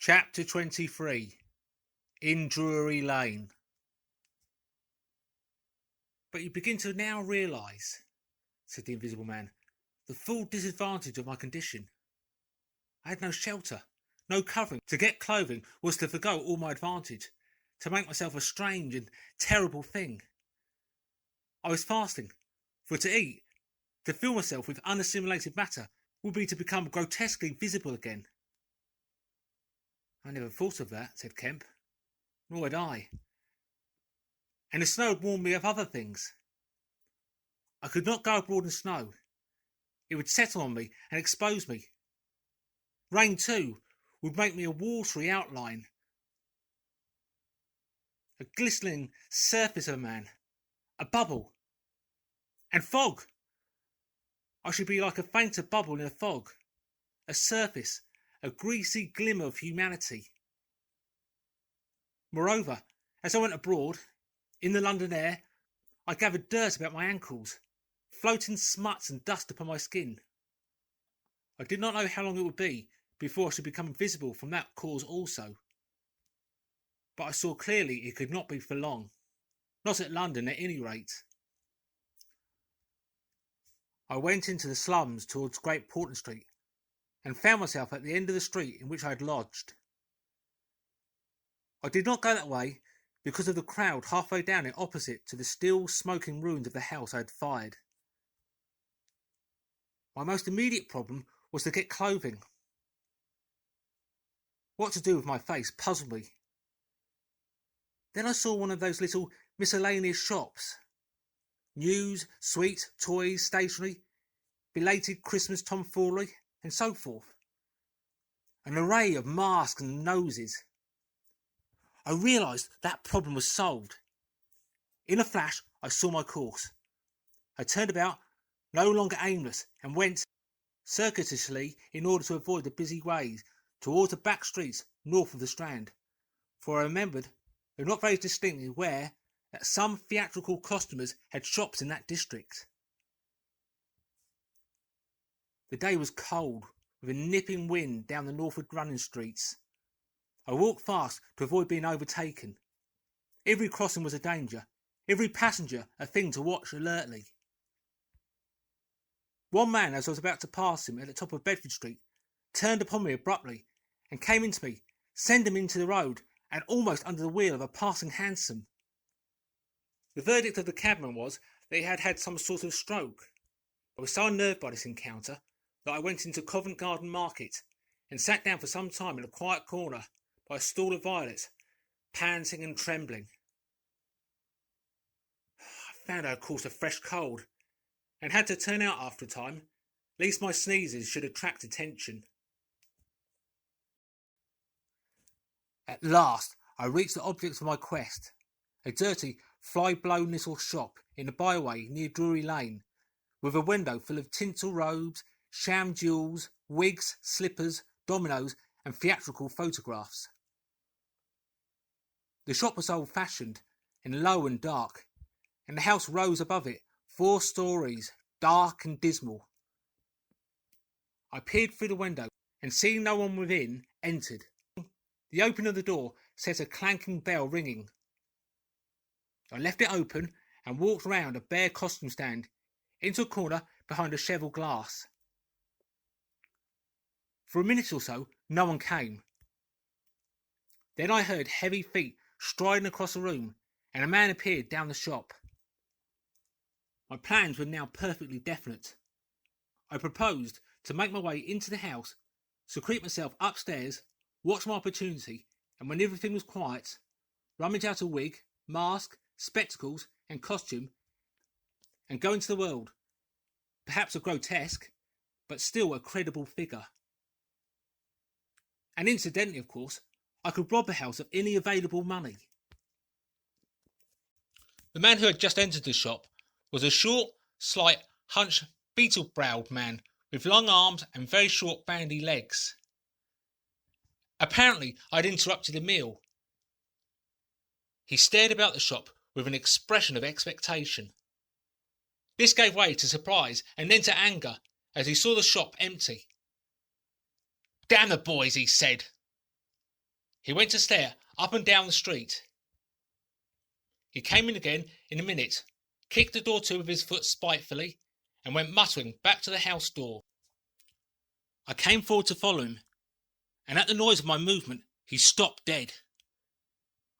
Chapter 23. In Drury Lane. "But you begin to now realise," said the Invisible Man, "the full disadvantage of my condition. I had no shelter, no covering. To get clothing was to forgo all my advantage, to make myself a strange and terrible thing. I was fasting, for to eat, to fill myself with unassimilated matter, would be to become grotesquely visible again." "I never thought of that," said Kemp. "Nor had I. And the snow had warned me of other things. I could not go abroad in snow. It would settle on me and expose me. Rain, too, would make me a watery outline, a glistening surface of a man, a bubble. And fog! I should be like a fainter bubble in a fog, a surface, a greasy glimmer of humanity. Moreover, as I went abroad, in the London air, I gathered dirt about my ankles, floating smuts and dust upon my skin. I did not know how long it would be before I should become invisible from that cause also. But I saw clearly it could not be for long, not at London at any rate. I went into the slums towards Great Portland Street, and found myself at the end of the street in which I had lodged. I did not go that way because of the crowd halfway down it opposite to the still smoking ruins of the house I had fired. My most immediate problem was to get clothing. What to do with my face puzzled me. Then I saw one of those little miscellaneous shops. News, sweets, toys, stationery, belated Christmas tomfoolery, and so forth. An array of masks and noses. I realised that problem was solved. In a flash, I saw my course. I turned about, no longer aimless, and went circuitously in order to avoid the busy ways towards the back streets north of the Strand, for I remembered, though not very distinctly where, that some theatrical costumers had shops in that district. The day was cold, with a nipping wind down the northward running streets. I walked fast to avoid being overtaken. Every crossing was a danger, every passenger a thing to watch alertly. One man, as I was about to pass him at the top of Bedford Street, turned upon me abruptly and came into me, sending me into the road and almost under the wheel of a passing hansom. The verdict of the cabman was that he had had some sort of stroke. I was so unnerved by this encounter that I went into Covent Garden Market and sat down for some time in a quiet corner by a stall of violets, panting and trembling. I found I had caught a fresh cold, and had to turn out after a time, lest my sneezes should attract attention. At last I reached the object of my quest, a dirty, fly-blown little shop in a byway near Drury Lane, with a window full of tinsel robes, sham jewels, wigs, slippers, dominoes, and theatrical photographs. The shop was old-fashioned and low and dark, and the house rose above it 4 stories, dark and dismal. I peered through the window, and seeing no one within, entered. The opening of the door set a clanking bell ringing. I left it open and walked round a bare costume stand into a corner behind a cheval glass. For a minute or so, no one came. Then I heard heavy feet striding across the room, and a man appeared down the shop. My plans were now perfectly definite. I proposed to make my way into the house, secrete myself upstairs, watch my opportunity, and when everything was quiet, rummage out a wig, mask, spectacles, and costume, and go into the world, perhaps a grotesque, but still a credible figure. And incidentally, of course, I could rob the house of any available money. The man who had just entered the shop was a short, slight, hunched, beetle-browed man with long arms and very short bandy legs. Apparently I had interrupted a meal. He stared about the shop with an expression of expectation. This gave way to surprise and then to anger as he saw the shop empty. "Damn the boys," he said. He went to stare up and down the street. He came in again in a minute, kicked the door to with his foot spitefully, and went muttering back to the house door. I came forward to follow him, and at the noise of my movement, he stopped dead.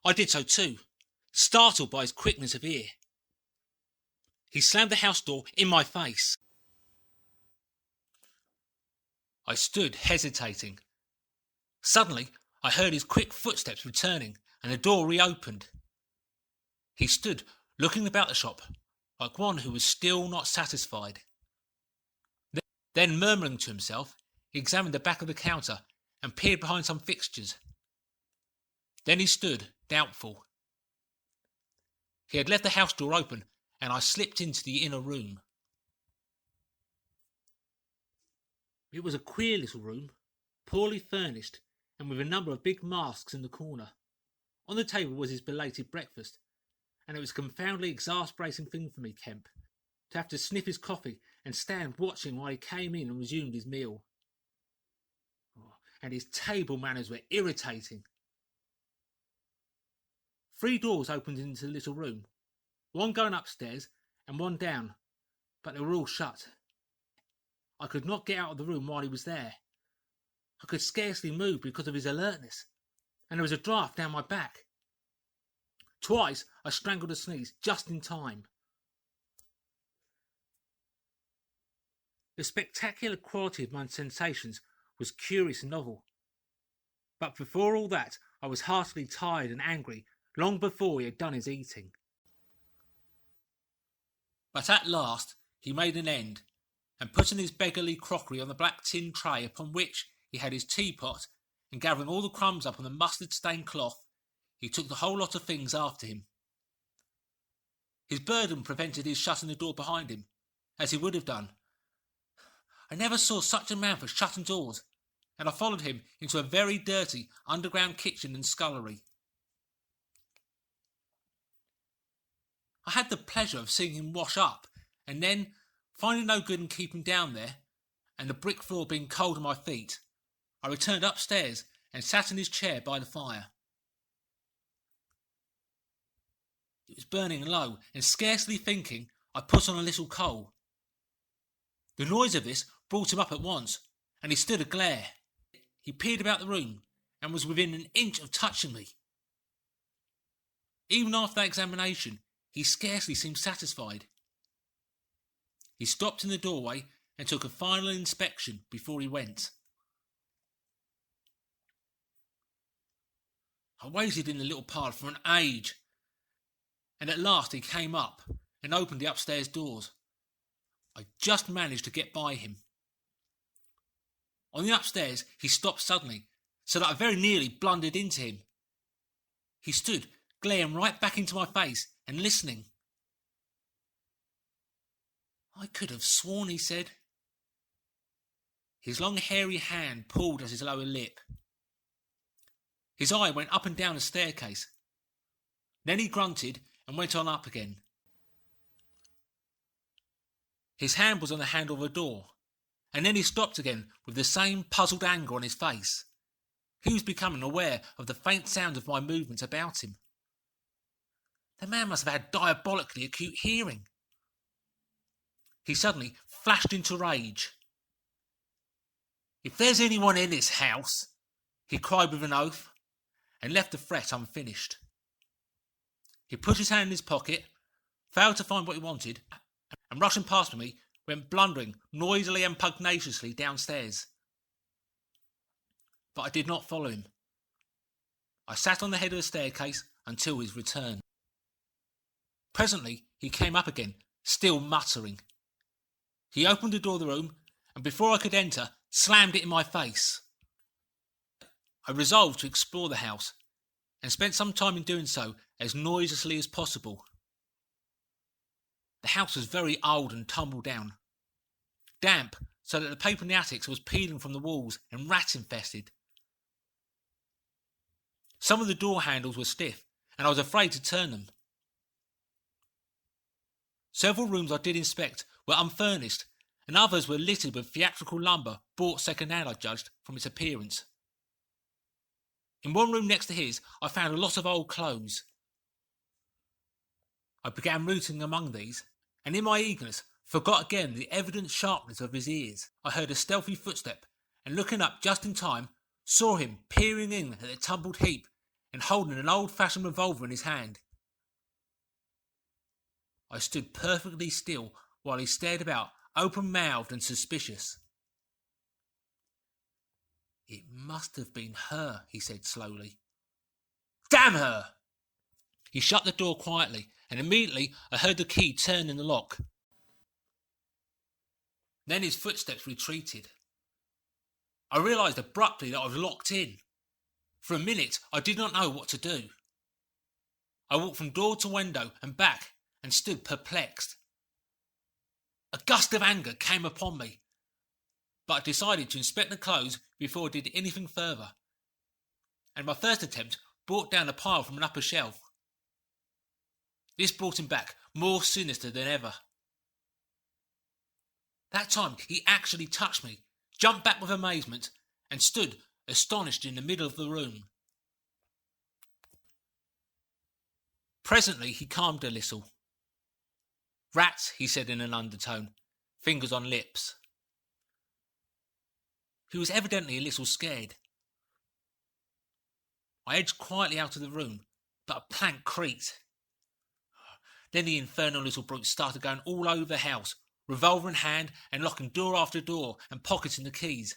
I did so too, startled by his quickness of ear. He slammed the house door in my face. I stood hesitating. Suddenly, I heard his quick footsteps returning, and the door reopened. He stood looking about the shop like one who was still not satisfied. Then, murmuring to himself, he examined the back of the counter and peered behind some fixtures. Then he stood, doubtful. He had left the house door open, and I slipped into the inner room. It was a queer little room, poorly furnished, and with a number of big masks in the corner. On the table was his belated breakfast, and it was a confoundedly exasperating thing for me, Kemp, to have to sniff his coffee and stand watching while he came in and resumed his meal. And his table manners were irritating. 3 doors opened into the little room, one going upstairs and one down, but they were all shut. I could not get out of the room while he was there. I could scarcely move because of his alertness, and there was a draught down my back. Twice I strangled a sneeze just in time. The spectacular quality of my sensations was curious and novel. But before all that, I was heartily tired and angry long before he had done his eating. But at last he made an end, and putting his beggarly crockery on the black tin tray upon which he had his teapot, and gathering all the crumbs up on the mustard-stained cloth, he took the whole lot of things after him. His burden prevented his shutting the door behind him, as he would have done. I never saw such a man for shutting doors, and I followed him into a very dirty underground kitchen and scullery. I had the pleasure of seeing him wash up, and then, finding no good in keeping down there, and the brick floor being cold on my feet, I returned upstairs and sat in his chair by the fire. It was burning low, and scarcely thinking, I put on a little coal. The noise of this brought him up at once, and he stood aglare. He peered about the room, and was within an inch of touching me. Even after that examination, he scarcely seemed satisfied. He stopped in the doorway and took a final inspection before he went. I waited in the little parlour for an age, and at last he came up and opened the upstairs doors. I just managed to get by him. On the upstairs, he stopped suddenly, so that I very nearly blundered into him. He stood, glaring right back into my face and listening. I could have sworn he said. His long hairy hand pulled at his lower lip. His eye went up and down the staircase. Then he grunted and went on up again. His hand was on the handle of a door, and then he stopped again with the same puzzled anger on his face. He was becoming aware of the faint sound of my movements about him. The man must have had diabolically acute hearing. He suddenly flashed into rage. "If there's anyone in this house," he cried with an oath, and left the threat unfinished. He put his hand in his pocket, failed to find what he wanted, and rushing past me, went blundering noisily and pugnaciously downstairs. But I did not follow him. I sat on the head of the staircase until his return. Presently he came up again, still muttering. He opened the door of the room, and before I could enter, slammed it in my face. I resolved to explore the house, and spent some time in doing so as noiselessly as possible. The house was very old and tumble down, damp so that the paper in the attics was peeling from the walls and rat-infested. Some of the door handles were stiff, and I was afraid to turn them. Several rooms I did inspect were unfurnished, and others were littered with theatrical lumber bought second-hand, I judged, from its appearance. In one room next to his, I found a lot of old clothes. I began rooting among these, and in my eagerness, forgot again the evident sharpness of his ears. I heard a stealthy footstep, and looking up just in time, saw him peering in at the tumbled heap and holding an old-fashioned revolver in his hand. I stood perfectly still while he stared about, open-mouthed and suspicious. "It must have been her," he said slowly. "Damn her!" He shut the door quietly, and immediately I heard the key turn in the lock. Then his footsteps retreated. I realised abruptly that I was locked in. For a minute I did not know what to do. I walked from door to window and back and stood perplexed. A gust of anger came upon me, but I decided to inspect the clothes before I did anything further, and my first attempt brought down a pile from an upper shelf. This brought him back more sinister than ever. That time he actually touched me, jumped back with amazement, and stood astonished in the middle of the room. Presently he calmed a little. "Rats," he said in an undertone, fingers on lips. He was evidently a little scared. I edged quietly out of the room, but a plank creaked. Then the infernal little brute started going all over the house, revolver in hand and locking door after door and pocketing the keys.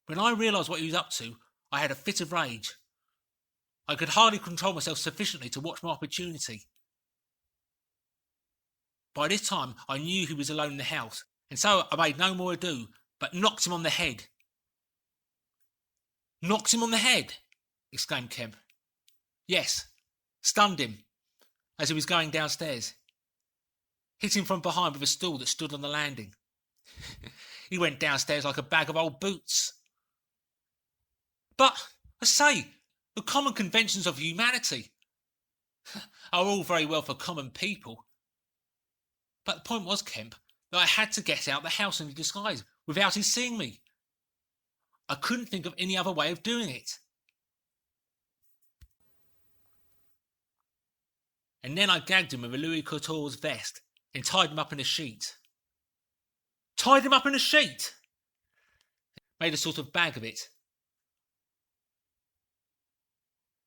When I realised what he was up to, I had a fit of rage. I could hardly control myself sufficiently to watch my opportunity. By this time I knew he was alone in the house, and so I made no more ado, but knocked him on the head. "Knocked him on the head?" exclaimed Kemp. "Yes, stunned him, as he was going downstairs. Hit him from behind with a stool that stood on the landing. He went downstairs like a bag of old boots." "But, I say, the common conventions of humanity are all very well for common people." But the point was, Kemp, that I had to get out the house in a disguise without his seeing me. I couldn't think of any other way of doing it. And then I gagged him with a Louis XIV's vest and tied him up in a sheet. Tied him up in a sheet? Made a sort of bag of it.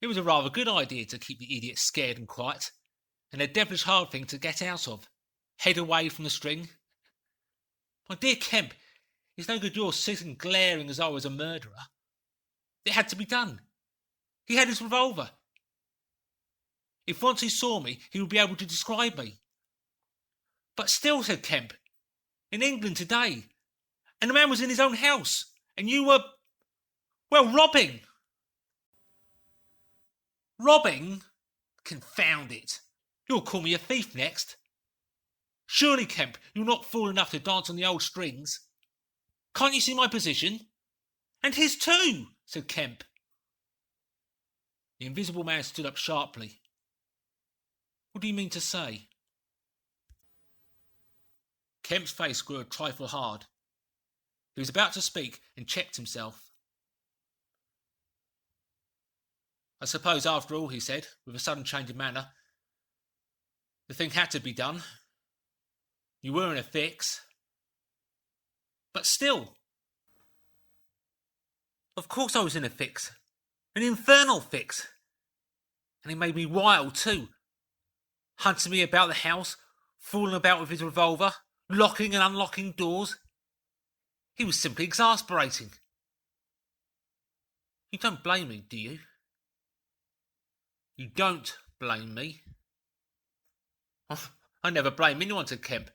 It was a rather good idea to keep the idiot scared and quiet, and a devilish hard thing to get out of. Head away from the string. My dear Kemp, it's no good your sitting glaring as though I was a murderer. It had to be done. He had his revolver. If once he saw me, he would be able to describe me. "But still," said Kemp, "in England today, and the man was in his own house, and you were, well, robbing." "Robbing? Confound it. You'll call me a thief next. Surely, Kemp, you're not fool enough to dance on the old strings. Can't you see my position?" "And his too," said Kemp. The invisible man stood up sharply. "What do you mean to say?" Kemp's face grew a trifle hard. He was about to speak and checked himself. "I suppose, after all," he said, with a sudden change of manner, "the thing had to be done. You were in a fix. But still." "Of course I was in a fix. An infernal fix. And he made me wild too. Hunting me about the house, fooling about with his revolver, locking and unlocking doors. He was simply exasperating. You don't blame me, do you?" "You don't blame me?" "I never blame anyone," said Kemp.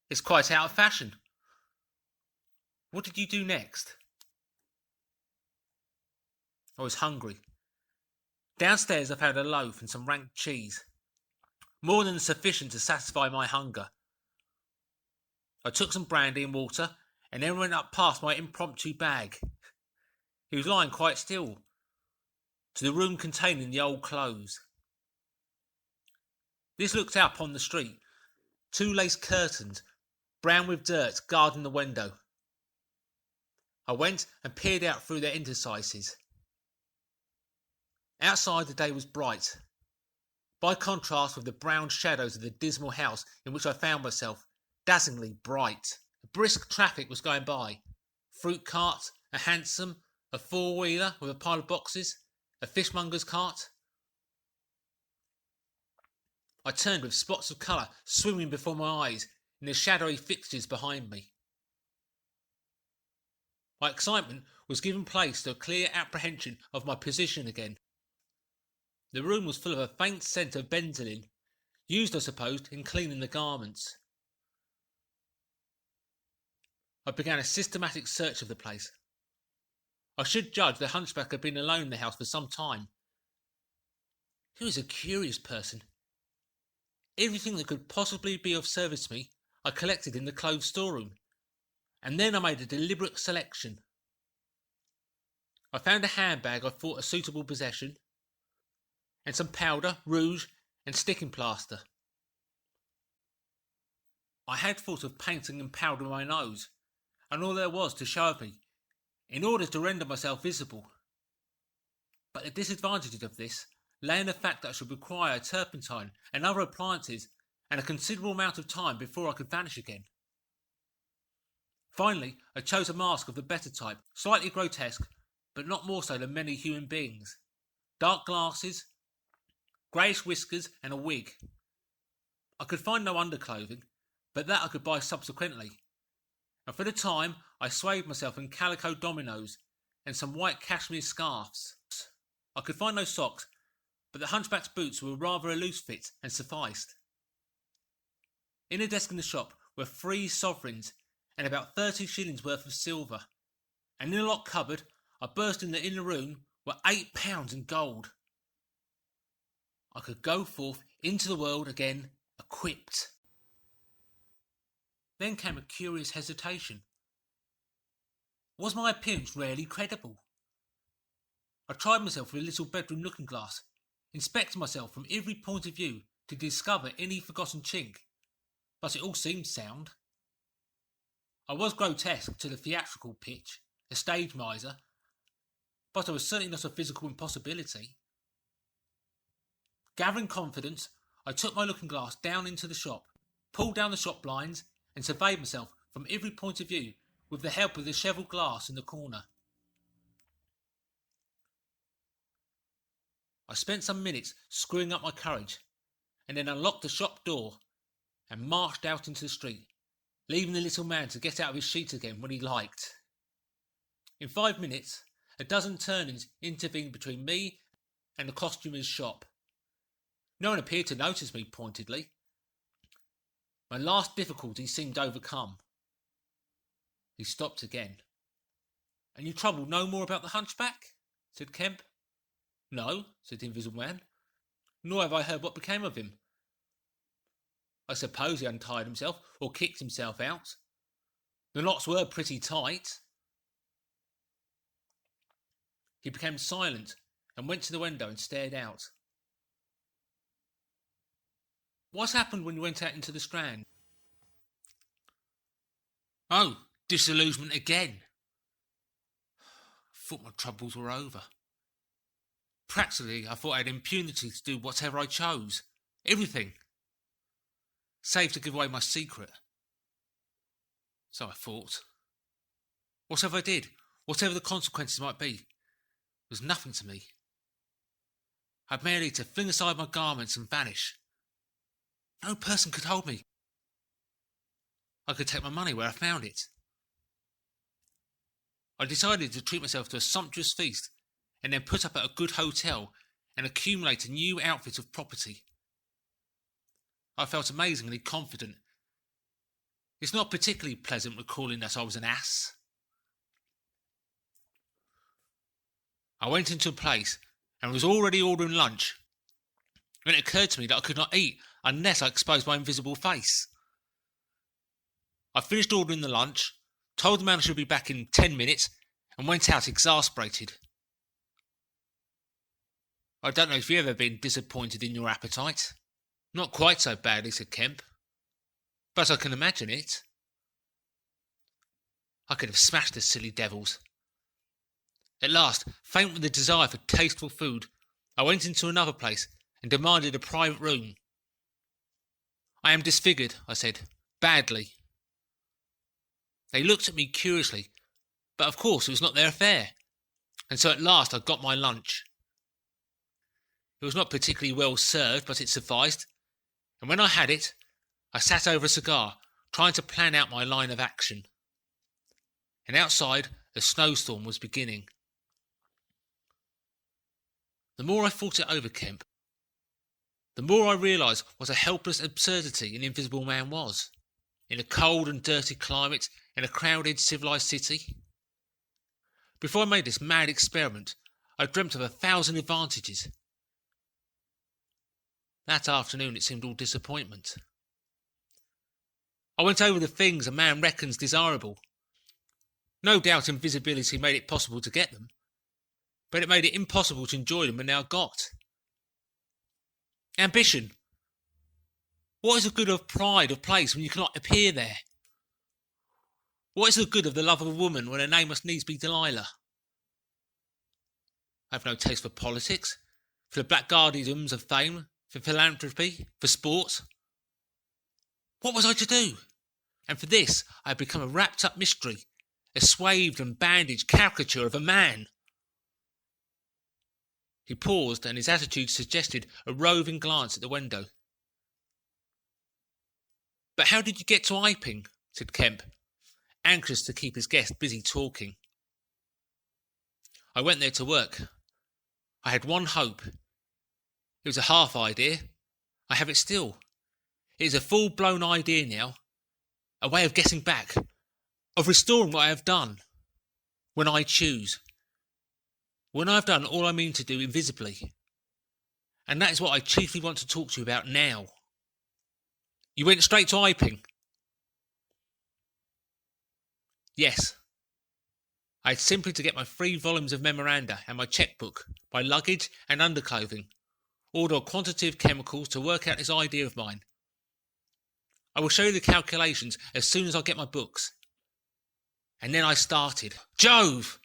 "It's quite out of fashion. What did you do next?" I was hungry. Downstairs I found a loaf and some rank cheese, more than sufficient to satisfy my hunger. I took some brandy and water, and then went up past my impromptu bag. He was lying quite still, to the room containing the old clothes. This looked out upon the street. 2 lace curtains, brown with dirt, guarding the window. I went and peered out through their interstices. Outside the day was bright, by contrast with the brown shadows of the dismal house in which I found myself, dazzlingly bright. A brisk traffic was going by. Fruit carts, a hansom, a four-wheeler with a pile of boxes, a fishmonger's cart. I turned with spots of colour swimming before my eyes in the shadowy fixtures behind me. My excitement was given place to a clear apprehension of my position again. The room was full of a faint scent of benzoline, used, I supposed, in cleaning the garments. I began a systematic search of the place. I should judge the Hunchback had been alone in the house for some time. He was a curious person. Everything that could possibly be of service to me I collected in the clothes storeroom, and then I made a deliberate selection. I found a handbag I thought a suitable possession, and some powder, rouge, and sticking plaster. I had thought of painting and powdering my nose, and all there was to show of me, in order to render myself visible. But the disadvantage of this lay in the fact that I should require a turpentine and other appliances and a considerable amount of time before I could vanish again. Finally, I chose a mask of the better type, slightly grotesque, but not more so than many human beings. Dark glasses, greyish whiskers, and a wig. I could find no underclothing, but that I could buy subsequently, and for the time I swathed myself in calico dominoes and some white cashmere scarfs. I could find no socks, but the Hunchback's boots were rather a loose fit and sufficed. In a desk in the shop were 3 sovereigns and about 30 shillings worth of silver, and in a locked cupboard I burst in the inner room were £8 in gold. I could go forth into the world again equipped. Then came a curious hesitation. Was my appearance really credible? I tried myself with a little bedroom looking glass, inspecting myself from every point of view to discover any forgotten chink, but it all seemed sound. I was grotesque to the theatrical pitch, a stage miser, but I was certainly not a physical impossibility. Gathering confidence, I took my looking glass down into the shop, pulled down the shop blinds, and surveyed myself from every point of view with the help of the cheval glass in the corner. I spent some minutes screwing up my courage, and then unlocked the shop door and marched out into the street, leaving the little man to get out of his sheet again when he liked. In 5 minutes, a dozen turnings intervened between me and the costumer's shop. No one appeared to notice me pointedly. My last difficulty seemed overcome. He stopped again. "And you troubled no more about the Hunchback?" said Kemp. "No," said the Invisible Man. "Nor have I heard what became of him. I suppose he untied himself or kicked himself out. The knots were pretty tight." He became silent and went to the window and stared out. "What happened when you went out into the Strand?" "Oh, disillusionment again. I thought my troubles were over. Practically, I thought I had impunity to do whatever I chose. Everything. Save to give away my secret. So I thought. Whatever I did, whatever the consequences might be, was nothing to me. I had merely to fling aside my garments and vanish. No person could hold me. I could take my money where I found it. I decided to treat myself to a sumptuous feast, and then put up at a good hotel and accumulate a new outfit of property. I felt amazingly confident. It's not particularly pleasant recalling that I was an ass. I went into a place and was already ordering lunch, when it occurred to me that I could not eat unless I exposed my invisible face. I finished ordering the lunch, told the man I should be back in 10 minutes, and went out exasperated. I don't know if you've ever been disappointed in your appetite. "Not quite so badly," said Kemp, "but I can imagine it. I could have smashed the silly devils." At last, faint with the desire for tasteful food, I went into another place and demanded a private room. "I am disfigured," I said. "Badly." They looked at me curiously, but of course it was not their affair, and so at last I got my lunch. It was not particularly well served, but it sufficed, and when I had it, I sat over a cigar, trying to plan out my line of action. And outside, a snowstorm was beginning. The more I thought it over, Kemp, the more I realised what a helpless absurdity an Invisible Man was, in a cold and dirty climate, in a crowded, civilised city. Before I made this mad experiment, I dreamt of 1,000 advantages. That afternoon it seemed all disappointment. I went over the things a man reckons desirable. No doubt invisibility made it possible to get them, but it made it impossible to enjoy them when they are got. Ambition. What is the good of pride of place when you cannot appear there? What is the good of the love of a woman when her name must needs be Delilah? I have no taste for politics, for the blackguardisms of fame, for philanthropy, for sport. What was I to do? And for this I had become a wrapped-up mystery, a swathed and bandaged caricature of a man. He paused, and his attitude suggested a roving glance at the window. "But how did you get to Iping?" said Kemp, anxious to keep his guest busy talking. "I went there to work. I had one hope. It was a half idea. I have it still. It is a full-blown idea now. A way of getting back, of restoring what I have done, when I choose. When I have done all I mean to do invisibly. And that is what I chiefly want to talk to you about now." "You went straight to Iping?" "Yes. I had simply to get my 3 volumes of memoranda and my cheque-book, my luggage and underclothing, order a quantity of chemicals to work out this idea of mine. I will show you the calculations as soon as I get my books. And then I started. Jove!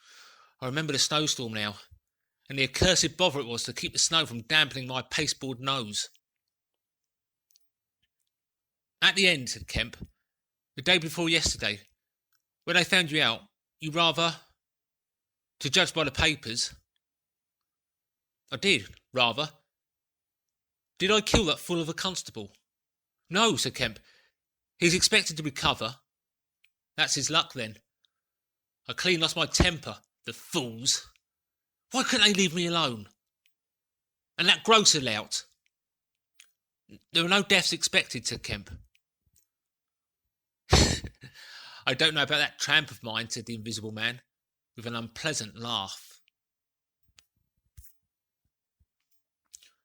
I remember the snowstorm now, and the accursed bother it was to keep the snow from dampening my pasteboard nose." "At the end," said Kemp, "the day before yesterday, when I found you out, you rather, to judge by the papers—" "I did, rather. Did I kill that fool of a constable?" "No," said Kemp. "He's expected to recover. That's his luck, then. I clean lost my temper, the fools. Why couldn't they leave me alone? And that grocer lout." "There were no deaths expected," said Kemp. "I don't know about that tramp of mine," said the Invisible Man, with an unpleasant laugh.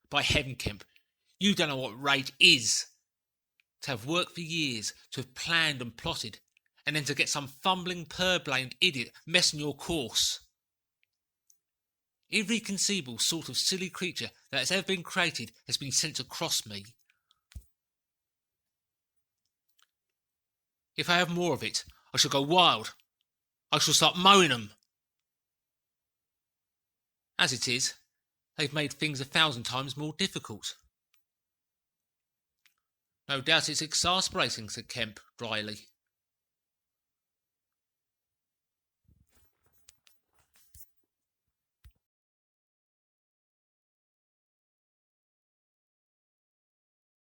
"By heaven, Kemp, you don't know what rage is. To have worked for years, to have planned and plotted, and then to get some fumbling, purblind idiot messing your course. Every conceivable sort of silly creature that has ever been created has been sent across me. If I have more of it, I shall go wild. I shall start mowing them. As it is, they've made things 1,000 times more difficult." "No doubt it's exasperating," said Kemp dryly.